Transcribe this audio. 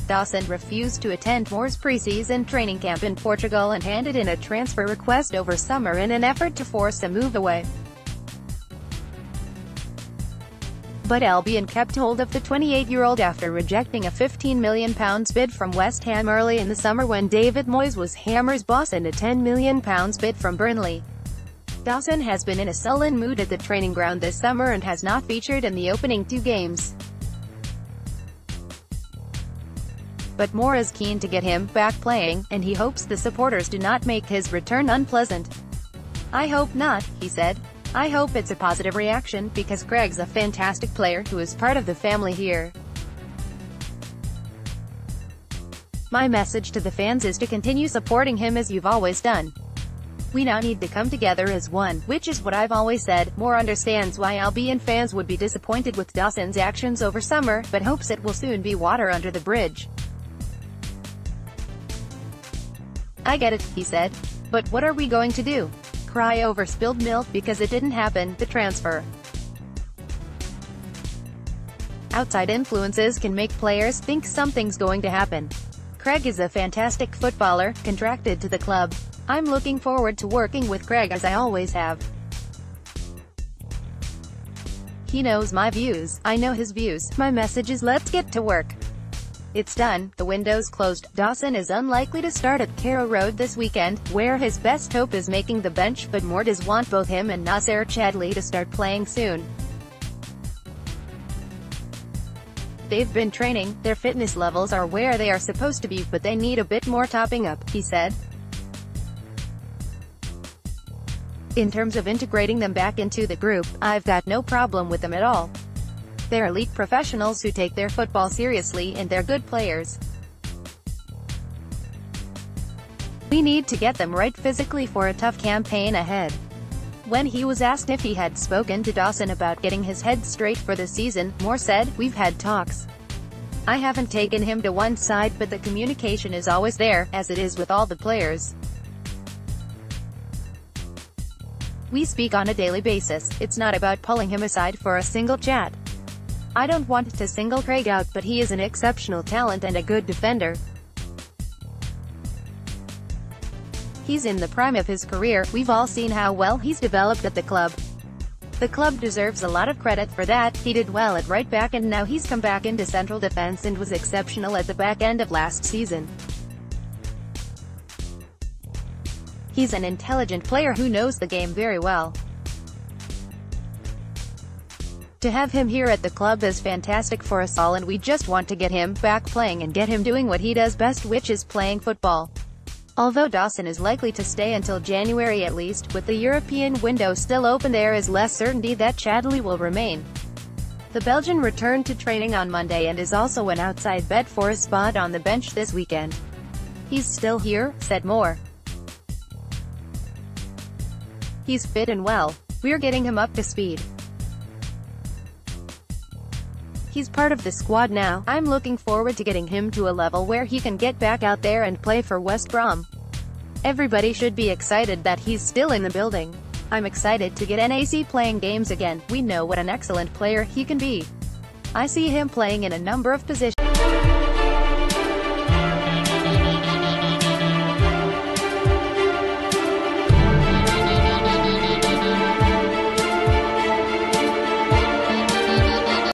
Dawson refused to attend Moore's pre-season training camp in Portugal and handed in a transfer request over summer in an effort to force a move away. But Albion kept hold of the 28-year-old after rejecting a £15 million bid from West Ham early in the summer when David Moyes was Hammers' boss and a £10 million bid from Burnley. Dawson has been in a sullen mood at the training ground this summer and has not featured in the opening 2 games. But Moore is keen to get him back playing, and he hopes the supporters do not make his return unpleasant. "I hope not," he said. "I hope it's a positive reaction, because Craig's a fantastic player who is part of the family here. My message to the fans is to continue supporting him as you've always done. We now need to come together as one, which is what I've always said." Moore understands why Albion fans would be disappointed with Dawson's actions over summer, but hopes it will soon be water under the bridge. "I get it," he said. "But what are we going to do? Cry over spilled milk because it didn't happen?" The transfer. Outside influences can make players think something's going to happen. Craig is a fantastic footballer, contracted to the club. I'm looking forward to working with Craig as I always have. He knows my views, I know his views. My message is let's get to work. It's done, the window's closed. Dawson is unlikely to start at Carrow Road this weekend, where his best hope is making the bench, but Moore does want both him and Nasser Chadli to start playing soon. They've been training, their fitness levels are where they are supposed to be, but they need a bit more topping up, he said. In terms of integrating them back into the group, I've got no problem with them at all. They're elite professionals who take their football seriously and they're good players. We need to get them right physically for a tough campaign ahead. When he was asked if he had spoken to Dawson about getting his head straight for the season, Moore said, "We've had talks. I haven't taken him to one side, but the communication is always there, as it is with all the players. We speak on a daily basis. It's not about pulling him aside for a single chat. I don't want to single Craig out, but he is an exceptional talent and a good defender. He's in the prime of his career. We've all seen how well he's developed at the club. The club deserves a lot of credit for that. He did well at right back and now he's come back into central defense and was exceptional at the back end of last season. He's an intelligent player who knows the game very well. To have him here at the club is fantastic for us all, and we just want to get him back playing and get him doing what he does best, which is playing football." Although Dawson is likely to stay until January at least, with the European window still open, there is less certainty that Chadli will remain. The Belgian returned to training on Monday and is also an outside bet for a spot on the bench this weekend. "He's still here," said Moore. "He's fit and well. We're getting him up to speed. He's part of the squad now. I'm looking forward to getting him to a level where he can get back out there and play for West Brom. Everybody should be excited that he's still in the building. I'm excited to get NAC playing games again. We know what an excellent player he can be. I see him playing in a number of positions.